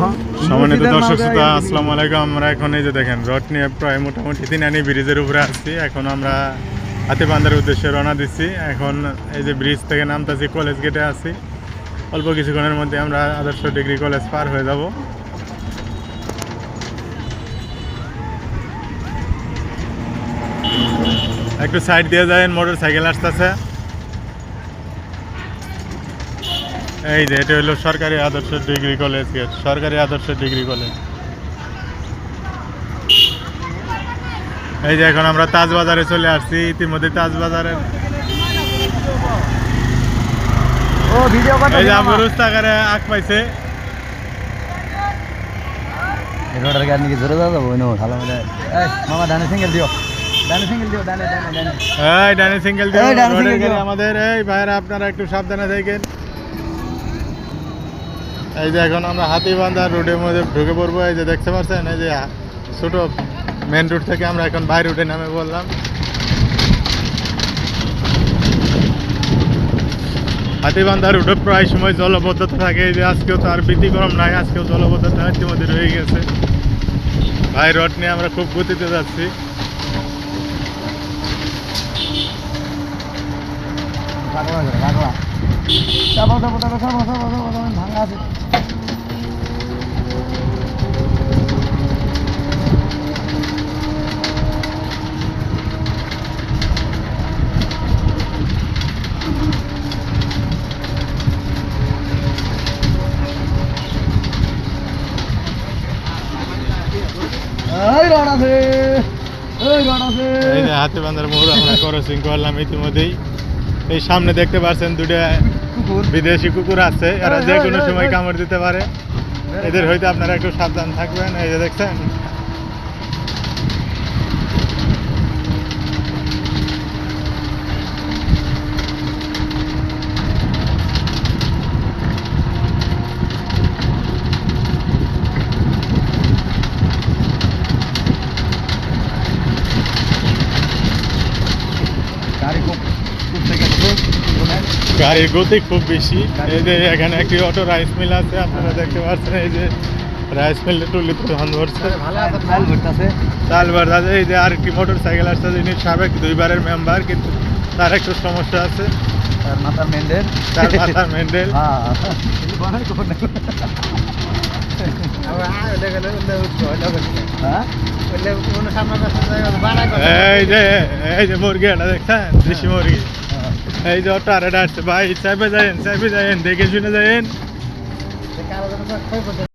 সম্মানিত দর্শক শ্রোতা, আসসালামু আলাইকুম। আমরা এখন এই যে দেখেন রড নিয়ে প্রায় মোটামুটি তিনানি ব্রিজের উপরে আসছি। এখন আমরা হাতিবান্ধার উদ্দেশ্যে রওনা দিচ্ছি। এখন এই যে ব্রিজ থেকে নামতেছি, কলেজ গেটে আছি। অল্প কিছুক্ষণের মধ্যে আমরা আদর্শ ডিগ্রি কলেজ পার হয়ে যাব। একটু সাইড দিয়ে যায়, মোটর সাইকেল আসতেছে। এই যে এটা হলো সরকারি আদর্শ ডিগ্রি কলেজ গেট, সরকারি আদর্শ ডিগ্রি কলেজ। এই যে এখন আমরা তাজবাজারে চলে আসছি। ইতিমধ্যে তাজবাজারের এই যে আমরুজ তাকারে আগ পাইছে। রোডের গাড়ি নিয়ে জোরে যাবো নো ভালো মানে মামা ডানে সিঙ্গেল দিও, ডানে সিঙ্গেল দিও, ডানে ডানে ডানে এই ডানে সিঙ্গেল দিও। রোডের গাড়ি আমাদের। এই ভাইরা আপনারা একটু সাবধানে থাকেন। এই যে এখন আমরা হাতিবান্ধা রোডের মধ্যে ঢুকে পড়বো। এই যে দেখতে পাচ্ছেন, এই যে ছোট মেন রোড থেকে আমরা এখন বাই রোডে নামে বললাম। হাতিবান্ধা রোডে প্রায় সময় জলবদ্ধতা থাকে। এই যে আজকেও তো আর ব্যতিক্রম নাই, আজকেও জলবদ্ধতা ইতিমধ্যে রয়ে গেছে। বাই রোড নিয়ে আমরা খুব গতিতে যাচ্ছি। ভাঙা আছে। এই যে হাতিবান্ধার মোড় আমরা ক্রসিং করলাম ইতিমধ্যেই। এই সামনে দেখতে পাচ্ছেন দুটো বিদেশি কুকুর আছে, এরা যে কোনো সময় কামড় দিতে পারে। এদের হইতে আপনারা একটু সাবধান থাকবেন। এই যে দেখছেন, গাড়ির গতি খুব বেশি। এই যে এখানে একটি অটো রাইস মিল আছে, আপনারা দেখতে পাচ্ছেন। এই যে রাইস মিলে টুলি ধান ভরছে, চাল ভরছে। এই যে আর একটি মোটর সাইকেল আসছে, যিনি সাবেক 2 বারের মেম্বার, কিন্তু তার একটু সমস্যা আছে। তার মাথার মেন্ডেল, তার মাথার মেন্ডেল। এই যে মুরগি এটা দেখছেন, দেশি মুরগি। এই যে অটো আর এটা আসছে। ভাই চাইবে যায়েন, চাইবে যায়েন, দেখে শুনে যায়েন।